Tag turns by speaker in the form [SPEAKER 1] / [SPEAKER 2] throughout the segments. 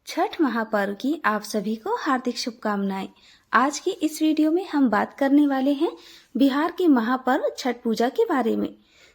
[SPEAKER 1] छठ महापर्व की आप सभी को हार्दिक शुभकामनाएं। आज की इस वीडियो में हम बात करने वाले हैं बिहार के महापर्व छठ पूजा के बारे में।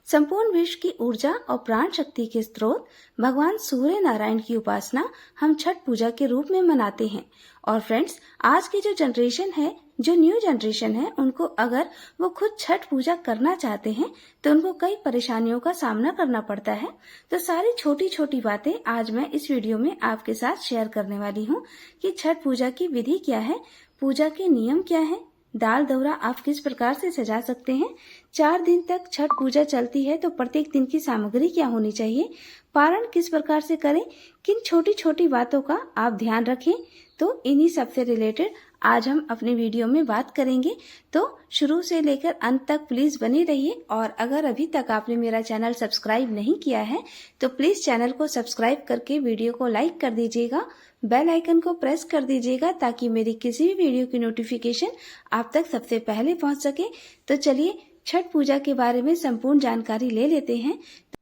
[SPEAKER 1] संपूर्ण विश्व की ऊर्जा और प्राण शक्ति के स्रोत भगवान सूर्य नारायण की उपासना हम छठ पूजा के रूप में मनाते हैं। और फ्रेंड्स, आज की जो जनरेशन है, जो न्यू जनरेशन है, उनको अगर वो खुद छठ पूजा करना चाहते हैं तो उनको कई परेशानियों का सामना करना पड़ता है। तो सारी छोटी छोटी बातें आज मैं इस वीडियो में आपके साथ शेयर करने वाली हूँ कि छठ पूजा की विधि क्या है, पूजा के नियम क्या है, दाल दौरा आप किस प्रकार से सजा सकते हैं, 4 दिन तक छठ पूजा चलती है तो प्रत्येक दिन की सामग्री क्या होनी चाहिए, पारण किस प्रकार से करें, किन छोटी छोटी बातों का आप ध्यान रखें। तो इन्हीं सब से रिलेटेड आज हम अपने वीडियो में बात करेंगे। तो शुरू से लेकर अंत तक प्लीज बने रहिए। और अगर अभी तक आपने मेरा चैनल सब्सक्राइब नहीं किया है तो प्लीज चैनल को सब्सक्राइब करके वीडियो को लाइक कर दीजिएगा, बेल आइकन को प्रेस कर दीजिएगा ताकि मेरी किसी भी वीडियो की नोटिफिकेशन आप तक सबसे पहले पहुंच सके। तो चलिए छठ पूजा के बारे में संपूर्ण जानकारी ले लेते हैं।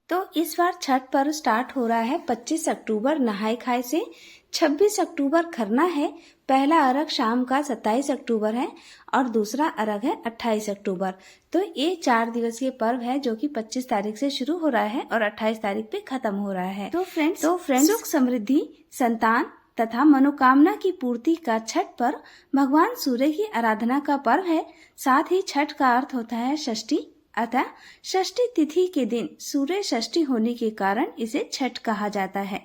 [SPEAKER 1] तो इस बार छठ पर्व स्टार्ट हो रहा है 25 अक्टूबर नहाय खाए से। 26 अक्टूबर खरना है, पहला अर्घ शाम का 27 अक्टूबर है और दूसरा अर्घ है 28 अक्टूबर। तो ये 4 दिवसीय पर्व है जो कि 25 तारीख से शुरू हो रहा है और 28 तारीख पे खत्म हो रहा है। तो फ्रेंड्स सुख समृद्धि, संतान तथा मनोकामना की पूर्ति का छठ पर्व भगवान सूर्य की आराधना का पर्व है। साथ ही छठ का अर्थ होता है षष्ठी, अतः षष्ठी तिथि के दिन सूर्य षष्ठी होने के कारण इसे छठ कहा जाता है।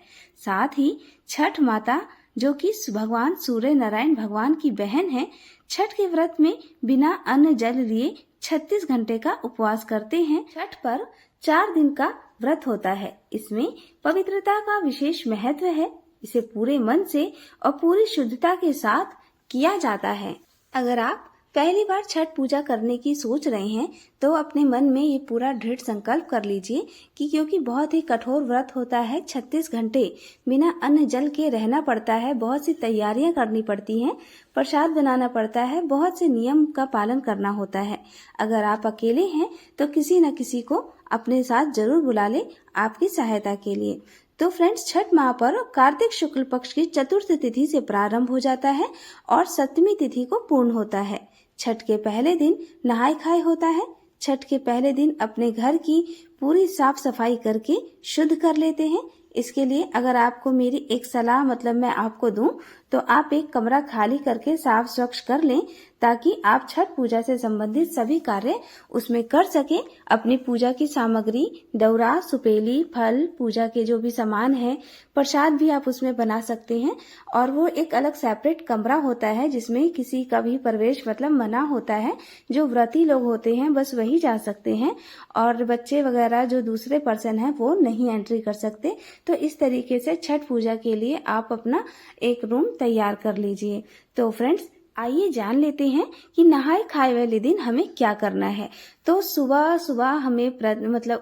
[SPEAKER 1] साथ ही छठ माता जो कि भगवान सूर्य नारायण भगवान की बहन है, छठ के व्रत में बिना अन्न जल लिए 36 घंटे का उपवास करते हैं। छठ पर्व 4 दिन का व्रत होता है। इसमें पवित्रता का विशेष महत्व है। इसे पूरे मन से और पूरी शुद्धता के साथ किया जाता है। अगर आप पहली बार छठ पूजा करने की सोच रहे हैं तो अपने मन में ये पूरा दृढ़ संकल्प कर लीजिए कि क्योंकि बहुत ही कठोर व्रत होता है, 36 घंटे बिना अन्न जल के रहना पड़ता है, बहुत सी तैयारियां करनी पड़ती हैं, प्रसाद बनाना पड़ता है, बहुत से नियम का पालन करना होता है। अगर आप अकेले हैं तो किसी न किसी को अपने साथ जरूर बुला ले आपकी सहायता के लिए। तो फ्रेंड्स, छठ महापर्व कार्तिक शुक्ल पक्ष की चतुर्थ तिथि से प्रारंभ हो जाता है और 7वीं तिथि को पूर्ण होता है। छठ के पहले दिन नहाय खाए होता है। छठ के पहले दिन अपने घर की पूरी साफ सफाई करके शुद्ध कर लेते हैं। इसके लिए अगर आपको मेरी एक सलाह मैं आपको दूं तो आप एक कमरा खाली करके साफ स्वच्छ कर लें ताकि आप छठ पूजा से संबंधित सभी कार्य उसमें कर सकें। अपनी पूजा की सामग्री, दौरा, सुपेली, फल, पूजा के जो भी सामान है, प्रसाद भी आप उसमें बना सकते हैं। और वो एक अलग सेपरेट कमरा होता है जिसमें किसी का भी प्रवेश मना होता है। जो व्रती लोग होते हैं बस वही जा सकते हैं और बच्चे वगैरह जो दूसरे पर्सन हैं वो नहीं एंट्री कर सकते। तो इस तरीके से छठ पूजा के लिए आप अपना एक रूम तैयार कर लीजिए। तो फ्रेंड्स, आइए जान लेते हैं कि नहाय खाए वाले दिन हमें क्या करना है। तो सुबह सुबह हमें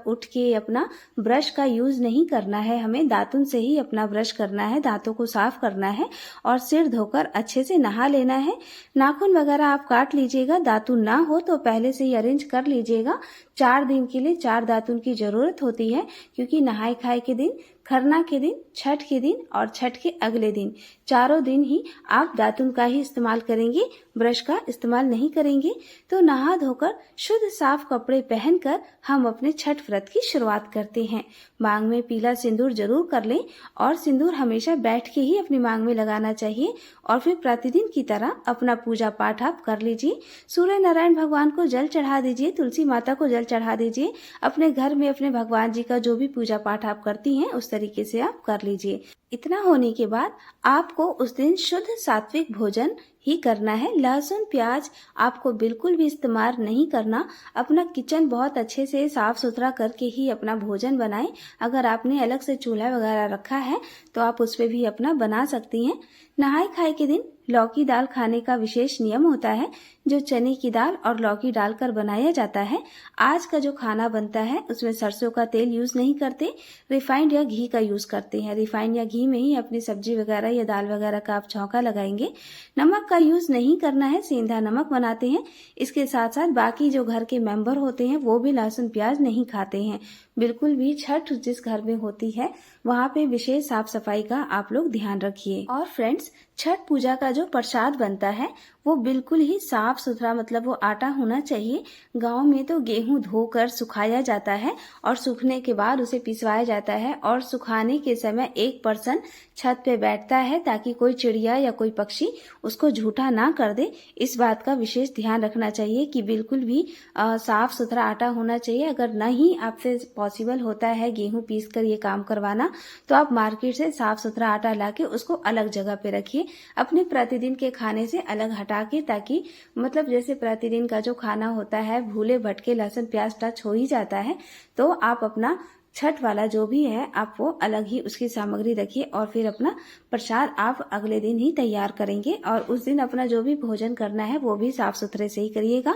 [SPEAKER 1] उठ के अपना ब्रश का यूज नहीं करना है, हमें दातुन से ही अपना ब्रश करना है, दांतों को साफ करना है और सिर धोकर अच्छे से नहा लेना है। नाखून वगैरह आप काट लीजिएगा, दातुन ना हो तो पहले से ही अरेंज कर लीजिएगा। 4 दिन के लिए 4 दातुन की जरूरत होती है क्योंकि नहाय खाए के दिन, खरना के दिन, छठ के दिन और छठ के अगले दिन, चारों दिन ही आप दातुन का ही इस्तेमाल करेंगे, ब्रश का इस्तेमाल नहीं करेंगे। तो नहा धोकर शुद्ध साफ कपड़े पहनकर हम अपने छठ व्रत की शुरुआत करते हैं। मांग में पीला सिंदूर जरूर कर लें और सिंदूर हमेशा बैठ के ही अपनी मांग में लगाना चाहिए। और फिर प्रतिदिन की तरह अपना पूजा पाठ आप कर लीजिए। सूर्य नारायण भगवान को जल चढ़ा दीजिए, तुलसी माता को जल चढ़ा दीजिए। अपने घर में अपने भगवान जी का जो भी पूजा पाठ आप करती हैं उस तरीके से आप कर लीजिए। इतना होने के बाद आपको उस दिन शुद्ध सात्विक भोजन ही करना है। लहसुन प्याज आपको बिल्कुल भी इस्तेमाल नहीं करना। अपना किचन बहुत अच्छे से साफ सुथरा करके ही अपना भोजन बनाएं। अगर आपने अलग से चूल्हा वगैरह रखा है तो आप उस पे भी अपना बना सकती हैं। नहाय खाए के दिन लौकी दाल खाने का विशेष नियम होता है जो चने की दाल और लौकी डालकर बनाया जाता है। आज का जो खाना बनता है उसमें सरसों का तेल यूज नहीं करते, रिफाइंड या घी का यूज करते हैं। रिफाइंड या घी में ही अपनी सब्जी वगैरह या दाल वगैरह का आप छौंका लगाएंगे। नमक का यूज नहीं करना है, सेंधा नमक बनाते हैं। इसके साथ साथ बाकी जो घर के मेंबर होते हैं वो भी लहसुन प्याज नहीं खाते हैं। बिल्कुल भी छठ जिस घर में होती है वहाँ पे विशेष साफ सफाई का आप लोग ध्यान रखिए। और फ्रेंड्स, छठ पूजा का जो प्रसाद बनता है वो बिल्कुल ही साफ सुथरा, मतलब वो आटा होना चाहिए। गांव में तो गेहूं धोकर सुखाया जाता है और सूखने के बाद उसे पिसवाया जाता है और सुखाने के समय एक पर्सन छत पे बैठता है ताकि कोई चिड़िया या कोई पक्षी उसको झूठा ना कर दे। इस बात का विशेष ध्यान रखना चाहिए कि बिल्कुल भी साफ सुथरा आटा होना चाहिए। अगर नहीं आपसे पॉसिबल होता है गेहूं पीस कर ये काम करवाना, तो आप मार्केट से साफ सुथरा आटा लाके उसको अलग जगह पे रखिए, अपने प्रतिदिन के खाने से अलग हटा के, ताकि मतलब जैसे प्रतिदिन का जो खाना होता है भूले भटके लहसुन प्याज टच हो ही जाता है, तो आप अपना छठ वाला जो भी है आप वो अलग ही उसकी सामग्री रखिए और फिर अपना प्रसाद आप अगले दिन ही तैयार करेंगे। और उस दिन अपना जो भी भोजन करना है वो भी साफ सुथरे से ही करिएगा।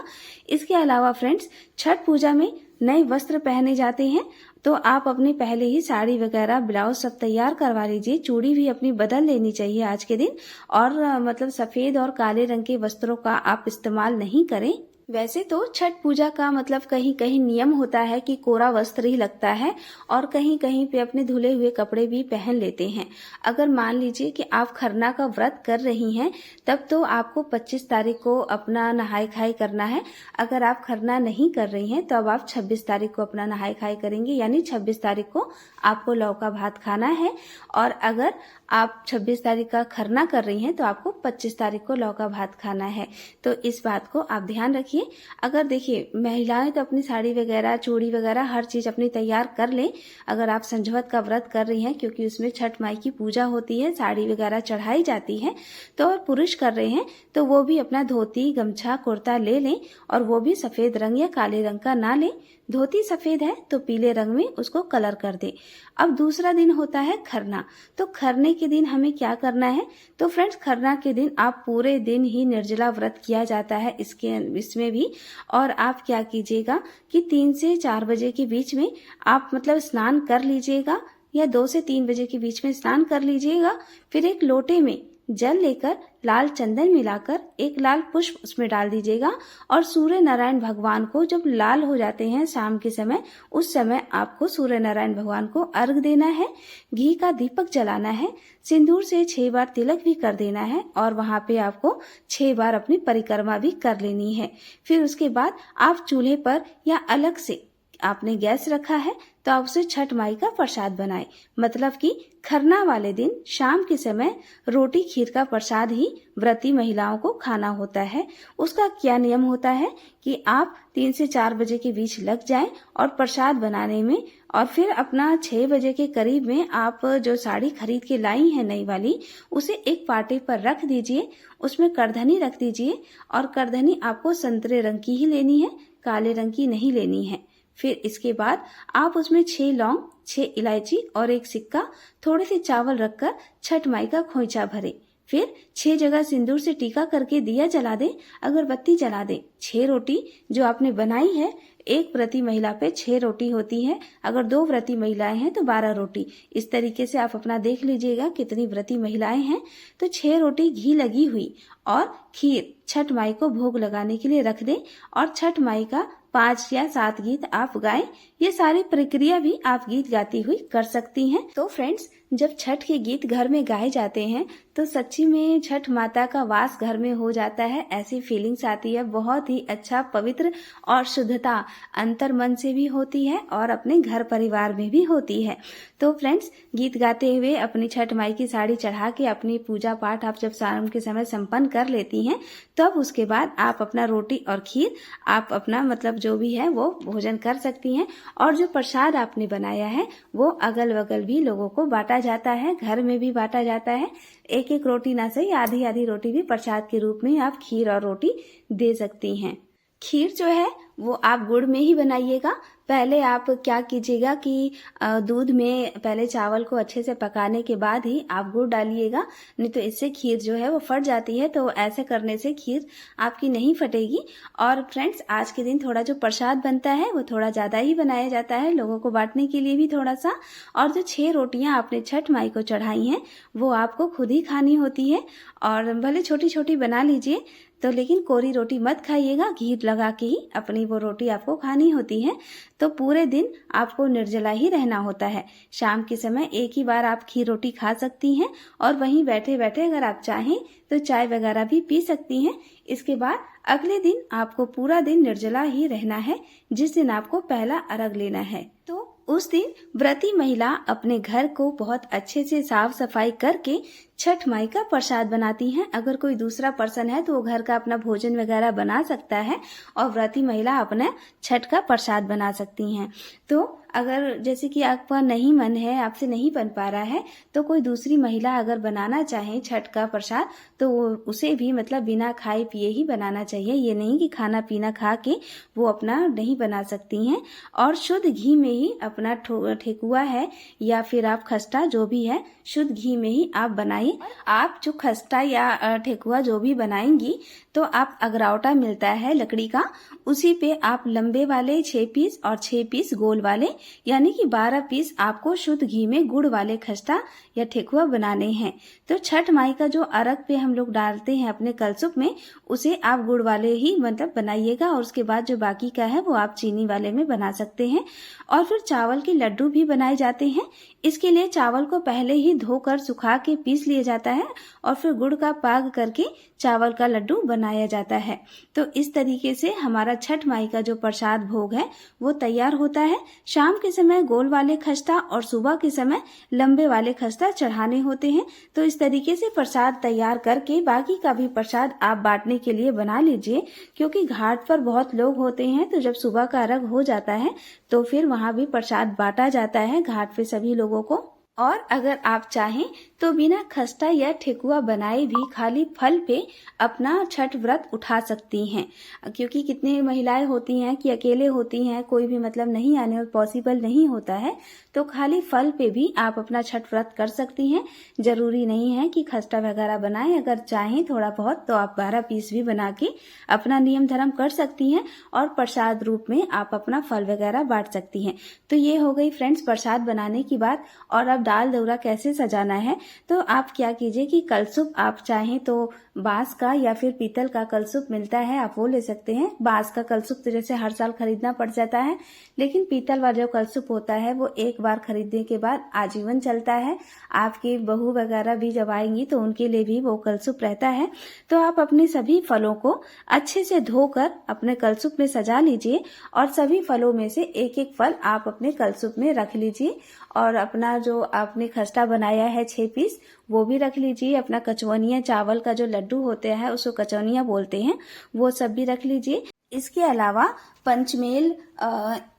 [SPEAKER 1] इसके अलावा फ्रेंड्स, छठ पूजा में नए वस्त्र पहने जाते हैं, तो आप अपनी पहले ही साड़ी वगैरह ब्लाउज सब तैयार करवा लीजिए। चूड़ी भी अपनी बदल लेनी चाहिए आज के दिन। और मतलब सफेद और काले रंग के वस्त्रों का आप इस्तेमाल नहीं करें। वैसे तो छठ पूजा का मतलब कहीं कहीं नियम होता है कि कोरा वस्त्र ही लगता है और कहीं कहीं पे अपने धुले हुए कपड़े भी पहन लेते हैं। अगर मान लीजिए कि आप खरना का व्रत कर रही हैं तब तो आपको 25 तारीख को अपना नहाई खाई करना है। अगर आप खरना नहीं कर रही हैं तो अब आप 26 तारीख को अपना नहाई खाई करेंगे, यानी 26 तारीख को आपको लौका भात खाना है। और अगर आप 26 तारीख का खरना कर रही हैं तो आपको 25 तारीख को लौका भात खाना है। तो इस बात को आप ध्यान रखिए। अगर देखिए महिलाएं तो अपनी साड़ी वगैरह चूड़ी वगैरह हर चीज अपनी तैयार कर लें। अगर आप संझवत का व्रत कर रही हैं, क्योंकि उसमें छठ माई की पूजा होती है, साड़ी वगैरह चढ़ाई जाती है, तो और पुरुष कर रहे हैं तो वो भी अपना धोती गमछा कुर्ता ले लें और वो भी सफेद रंग या काले रंग का ना लें। धोती सफेद है तो पीले रंग में उसको कलर कर दे। अब दूसरा दिन होता है खरना। तो खरने के दिन हमें क्या करना है? तो फ्रेंड्स, खरना के दिन आप पूरे दिन ही निर्जला व्रत किया जाता है इसमें भी। और आप क्या कीजिएगा कि 3 से 4 बजे के बीच में आप मतलब स्नान कर लीजिएगा, या 2 से 3 बजे के बीच में स्नान कर लीजिएगा। फिर एक लोटे में जल लेकर लाल चंदन मिलाकर एक लाल पुष्प उसमें डाल दीजिएगा और सूर्य नारायण भगवान को जब लाल हो जाते हैं शाम के समय, उस समय आपको सूर्य नारायण भगवान को अर्घ देना है। घी का दीपक जलाना है, सिंदूर से 6 बार तिलक भी कर देना है और वहां पे आपको 6 बार अपनी परिक्रमा भी कर लेनी है। फिर उसके बाद आप चूल्हे पर या अलग से आपने गैस रखा है तो आप उसे छठ माई का प्रसाद बनाएं। मतलब कि खरना वाले दिन शाम के समय रोटी खीर का प्रसाद ही व्रती महिलाओं को खाना होता है। उसका क्या नियम होता है कि आप 3 से 4 बजे के बीच लग जाएं और प्रसाद बनाने में, और फिर अपना 6 बजे के करीब में आप जो साड़ी खरीद के लाई है नई वाली, उसे एक पाटे पर रख दीजिए। उसमें करधनी रख दीजिए और करधनी आपको संतरे रंग की ही लेनी है, काले रंग की नहीं लेनी है। फिर इसके बाद आप उसमें 6 लौंग, 6 इलायची और 1 सिक्का, थोड़े से चावल रखकर छठ माई का खोइचा भरे। फिर 6 जगह सिंदूर से टीका करके दिया जला दे, अगरबत्ती जला दे। 6 रोटी जो आपने बनाई है, एक व्रती महिला पे 6 रोटी होती है। अगर 2 व्रती महिलाएं हैं तो 12 रोटी। इस तरीके से आप अपना देख लीजिएगा कितनी व्रती महिलाएं हैं। तो 6 रोटी घी लगी हुई और खीर छठ माई को भोग लगाने के लिए रख दें और छठ माई का 5 या 7 गीत आप गाएं। ये सारी प्रक्रिया भी आप गीत गाती हुई कर सकती हैं। तो फ्रेंड्स, जब छठ के गीत घर में गाए जाते हैं तो सच्ची में छठ माता का वास घर में हो जाता है, ऐसी फीलिंग्स आती है। बहुत ही अच्छा, पवित्र और शुद्धता अंतर मन से भी होती है और अपने घर परिवार में भी होती है। तो फ्रेंड्स, गीत गाते हुए अपनी छठ माई की साड़ी चढ़ा के अपनी पूजा पाठ आप जब शाम के समय संपन्न कर लेती हैं, तब उसके बाद आप अपना रोटी और खीर आप अपना मतलब जो भी है वो भोजन कर सकती हैं। और जो प्रसाद आपने बनाया है वो अगल बगल भी लोगों को बांटा जाता है, घर में भी बांटा जाता है। एक एक रोटी ना सही, आधी आधी रोटी भी प्रसाद के रूप में आप खीर और रोटी दे सकती हैं। खीर जो है वो आप गुड़ में ही बनाइएगा, पहले आप क्या कीजिएगा कि दूध में पहले चावल को अच्छे से पकाने के बाद ही आप गुड़ डालिएगा, नहीं तो इससे खीर जो है वो फट जाती है। तो ऐसे करने से खीर आपकी नहीं फटेगी। और फ्रेंड्स, आज के दिन थोड़ा जो प्रसाद बनता है वो थोड़ा ज़्यादा ही बनाया जाता है, लोगों को बांटने के लिए भी थोड़ा सा। और जो 6 रोटियां आपने छठ माई को चढ़ाई हैं वो आपको खुद ही खानी होती है। और भले छोटी छोटी बना लीजिए, तो लेकिन कोरी रोटी मत खाइएगा, घी लगा के ही अपनी वो रोटी आपको खानी होती है। तो पूरे दिन आपको निर्जला ही रहना होता है। शाम के समय एक ही बार आप खीर रोटी खा सकती हैं, और वहीं बैठे बैठे अगर आप चाहें तो चाय वगैरह भी पी सकती हैं। इसके बाद अगले दिन आपको पूरा दिन निर्जला ही रहना है, जिस दिन आपको पहला अर्घ लेना है। तो उस दिन व्रती महिला अपने घर को बहुत अच्छे से साफ सफाई करके छठ माई का प्रसाद बनाती हैं। अगर कोई दूसरा पर्सन है तो वो घर का अपना भोजन वगैरह बना सकता है, और व्रती महिला अपना छठ का प्रसाद बना सकती हैं। तो अगर जैसे कि आपका नहीं मन है, आपसे नहीं बन पा रहा है, तो कोई दूसरी महिला अगर बनाना चाहे छठ का प्रसाद, तो उसे भी मतलब बिना खाए पिए ही बनाना चाहिए। ये नहीं कि खाना पीना खा के वो अपना नहीं बना सकती हैं। और शुद्ध घी में ही अपना ठेकुआ है या फिर आप खस्ता जो भी है, शुद्ध घी में ही आप बनाइए। आप जो खस्ता या ठेकुआ जो भी बनाएंगी, तो आप अगरावटा मिलता है लकड़ी का, उसी पे आप लंबे वाले 6 पीस और 6 पीस गोल वाले, यानी कि 12 पीस आपको शुद्ध घी में गुड़ वाले खस्ता या ठेकुआ बनाने हैं। तो छठ माई का जो अर्घ पे हम लोग डालते हैं अपने कलसुप में, उसे आप गुड़ वाले ही मतलब बनाइएगा, और उसके बाद जो बाकी का है वो आप चीनी वाले में बना सकते हैं। और फिर चावल के लड्डू भी बनाए जाते हैं। इसके लिए चावल को पहले ही धोकर सुखा के पीस लिया जाता है, और फिर गुड़ का पाग करके चावल का लड्डू बनाया जाता है। तो इस तरीके से हमारा छठ माई का जो प्रसाद भोग है वो तैयार होता है। शाम के समय गोल वाले खस्ता और सुबह के समय लंबे वाले खस्ता चढ़ाने होते हैं। तो इस तरीके से प्रसाद तैयार करके बाकी का भी प्रसाद आप बांटने के लिए बना लीजिए, क्योंकि घाट पर बहुत लोग होते हैं। तो जब सुबह का अर्घ हो जाता है तो फिर वहां भी प्रसाद बांटा जाता है घाट पे सभी लोगों को। और अगर आप चाहें तो बिना खस्ता या ठेकुआ बनाए भी खाली फल पे अपना छठ व्रत उठा सकती हैं, क्योंकि कितनी महिलाएं होती हैं कि अकेले होती हैं, कोई भी मतलब नहीं आने और पॉसिबल नहीं होता है। तो खाली फल पे भी आप अपना छठ व्रत कर सकती हैं। जरूरी नहीं है कि खस्ता वगैरह बनाएं, अगर चाहें थोड़ा बहुत तो आप 12 पीस भी बना के अपना नियम धर्म कर सकती हैं, और प्रसाद रूप में आप अपना फल वगैरह बांट सकती हैं। तो ये हो गई फ्रेंड्स प्रसाद बनाने की बात। और अब दाल दौरा कैसे सजाना है, तो आप क्या कीजिए कि कलसुप आप चाहें तो बांस का या फिर पीतल का कलसुप मिलता है, आप वो ले सकते हैं। बांस का कलसुप तो जैसे हर साल खरीदना पड़ जाता है, लेकिन पीतल वाला जो कलसुप होता है वो एक बार खरीदने के बाद आजीवन चलता है। आपकी बहू वगैरह भी जब आएंगी तो उनके लिए भी वो कलसुप रहता है। तो आप अपने सभी फलों को अच्छे से धोकर अपने कलसुप में सजा लीजिए, और सभी फलों में से एक एक फल आप अपने कलसुप में रख लीजिए। और अपना जो आपने खस्ता बनाया है 6 पीस वो भी रख लीजिए। अपना कचौनिया चावल का जो लड्डू होते हैं उसको कचौनिया बोलते हैं, वो सब भी रख लीजिए। इसके अलावा पंचमेल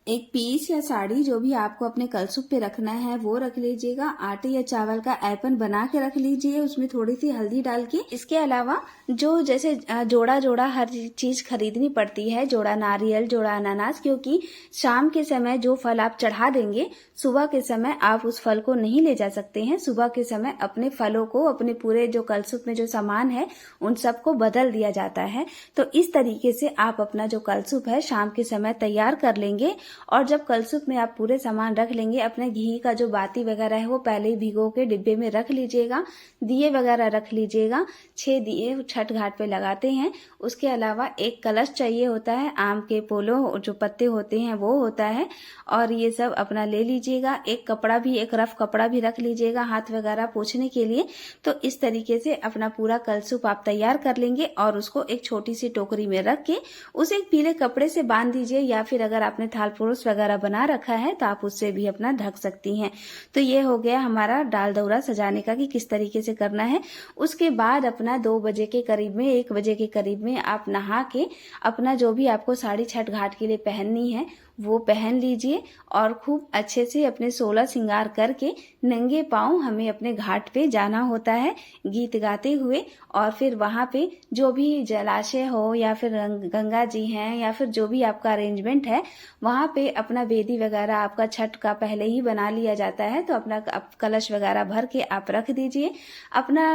[SPEAKER 1] 1 पीस या साड़ी जो भी आपको अपने कलसुप पे रखना है वो रख लीजिएगा। आटे या चावल का ऐपन बना के रख लीजिए, उसमें थोड़ी सी हल्दी डाल के। इसके अलावा जो जैसे जोड़ा जोड़ा हर चीज खरीदनी पड़ती है, जोड़ा नारियल, जोड़ा अनानास, क्योंकि शाम के समय जो फल आप चढ़ा देंगे सुबह के समय आप उस फल को नहीं ले जा सकते हैं। सुबह के समय अपने फलों को, अपने पूरे जो कलसुप में जो सामान है उन सबको बदल दिया जाता है। तो इस तरीके से आप अपना जो कलसुप है शाम के समय तैयार कर लेंगे। और जब कलसुप में आप पूरे सामान रख लेंगे, अपने घी का जो बाती वगैरह है वो पहले ही भिगो के डिब्बे में रख लीजिएगा। दिए वगैरह रख लीजिएगा, 6 दिए छठ घाट पे लगाते हैं। उसके अलावा एक कलश चाहिए होता है, आम के पोलो जो पत्ते होते हैं वो होता है, और ये सब अपना ले लीजिएगा। एक कपड़ा भी, एक रफ कपड़ा भी रख लीजिएगा हाथ वगैरह पोंछने के लिए। तो इस तरीके से अपना पूरा कलसुप आप तैयार कर लेंगे, और उसको एक छोटी सी टोकरी में रख के उसे एक पीले कपड़े से बांध दीजिए, या फिर अगर आपने थाल पुरुष वगैरह बना रखा है तो आप उससे भी अपना ढक सकती हैं। तो ये हो गया हमारा दाल दौरा सजाने का कि किस तरीके से करना है। उसके बाद अपना 2 बजे के करीब में, 1 बजे के करीब में आप नहा के अपना जो भी आपको साड़ी छठ घाट के लिए पहननी है वो पहन लीजिए और खूब अच्छे से अपने 16 श्रृंगार करके नंगे पाँव हमें अपने घाट पे जाना होता है गीत गाते हुए। और फिर वहाँ पे जो भी जलाशय हो या फिर गंगा जी हैं या फिर जो भी आपका अरेंजमेंट है, वहाँ पे अपना वेदी वगैरह आपका छठ का पहले ही बना लिया जाता है, तो अपना कलश वगैरह भर के आप रख दीजिए। अपना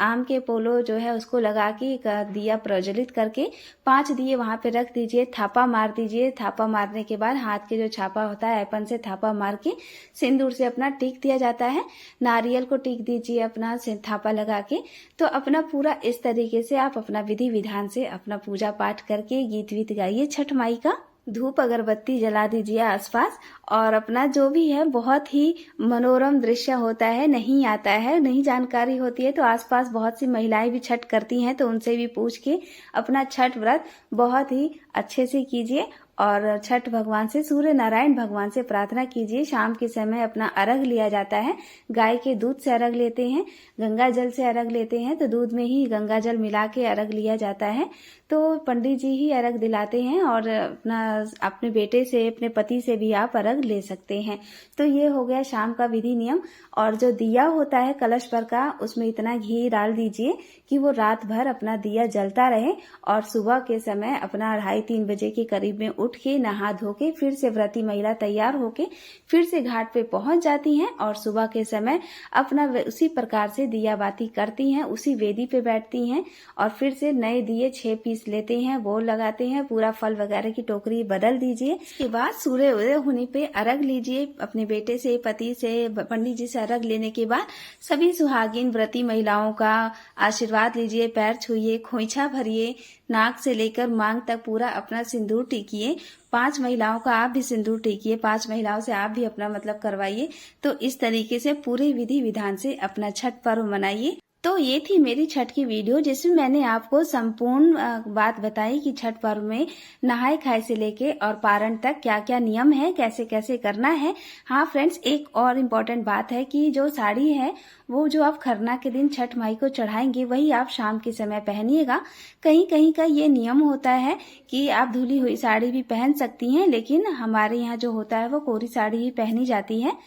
[SPEAKER 1] आम के पोलो जो है उसको लगा के दिया प्रज्वलित करके 5 दिए वहाँ पे रख दीजिए। थापा मार दीजिए। थापा मारने के बाद हाथ के जो छापा होता है अपन से थापा मार के सिंदूर से अपना टिक दिया जाता है। नारियल को टिक दीजिए अपना थापा लगा के। तो अपना पूरा इस तरीके से आप अपना विधि विधान से अपना पूजा पाठ करके गीत वीत गाइए छठ माई का। धूप अगरबत्ती जला दीजिए आसपास। और अपना जो भी है बहुत ही मनोरम दृश्य होता है, नहीं आता है, नहीं जानकारी होती है, तो आसपास बहुत सी महिलाएं भी छठ करती हैं, तो उनसे भी पूछ के अपना छठ व्रत बहुत ही अच्छे से कीजिए। और छठ भगवान से, सूर्य नारायण भगवान से प्रार्थना कीजिए। शाम के समय अपना अर्घ लिया जाता है। गाय के दूध से अर्घ लेते हैं, गंगा जल से अर्घ लेते हैं, तो दूध में ही गंगा जल मिला के अर्घ लिया जाता है। तो पंडित जी ही अर्घ दिलाते हैं और अपने बेटे से, अपने पति से भी आप अर्घ ले सकते हैं। तो ये हो गया शाम का विधि नियम। और जो दिया होता है कलश पर का, उसमें इतना घी डाल दीजिए कि वो रात भर अपना दिया जलता रहे। और सुबह के समय अपना 2:30-3 बजे के करीब में उठ के नहा धो के फिर से व्रती महिला तैयार होके फिर से घाट पे पहुंच जाती हैं और सुबह के समय अपना उसी प्रकार से दिया बाती करती हैं, उसी वेदी पे बैठती हैं और फिर से नए दिए 6 पीस लेते हैं, वो लगाते हैं। पूरा फल वगैरह की टोकरी बदल दीजिए। इसके बाद सूर्य उदय होने पे अर्घ लीजिए अपने बेटे से, पति से, पंडित जी से अर्घ लेने के बाद सभी सुहागिन व्रती महिलाओं का आशीर्वाद लीजिए, पैर छूइए, खोइछा भरिए, नाक से लेकर मांग तक पूरा अपना सिंदूर टीकिए। 5 महिलाओं का आप भी सिंदूर टीकिए, 5 महिलाओं से आप भी अपना मतलब करवाइए। तो इस तरीके से पूरे विधि विधान से अपना छठ पर्व मनाइए। तो ये थी मेरी छठ की वीडियो, जिसमें मैंने आपको संपूर्ण बात बताई कि छठ पर्व में नहाए खाए से लेके और पारण तक क्या क्या नियम है, कैसे कैसे करना है। हाँ फ्रेंड्स, एक और इम्पोर्टेंट बात है कि जो साड़ी है वो जो आप खरना के दिन छठ माई को चढ़ाएंगे वही आप शाम के समय पहनिएगा। कहीं कहीं का ये नियम होता है कि आप धुली हुई साड़ी भी पहन सकती हैं, लेकिन हमारे यहाँ जो होता है वो कोरी साड़ी ही पहनी जाती है।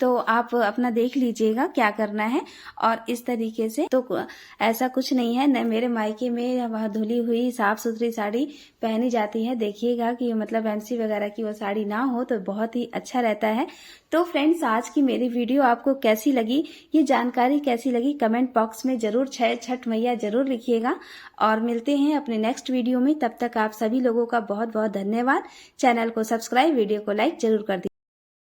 [SPEAKER 1] तो आप अपना देख लीजिएगा क्या करना है। और इस तरीके से तो ऐसा कुछ नहीं है, न मेरे मायके में वह धुली हुई साफ सुथरी साड़ी पहनी जाती है। देखिएगा कि मतलब एमसी वगैरह की वो साड़ी ना हो तो बहुत ही अच्छा रहता है। तो फ्रेंड्स, आज की मेरी वीडियो आपको कैसी लगी, ये जानकारी कैसी लगी, कमेंट बॉक्स में जरूर छठ मैया जरूर लिखिएगा। और मिलते हैं अपने नेक्स्ट वीडियो में। तब तक आप सभी लोगों का बहुत बहुत धन्यवाद। चैनल को सब्सक्राइब, वीडियो को लाइक जरूर कर दीजिए।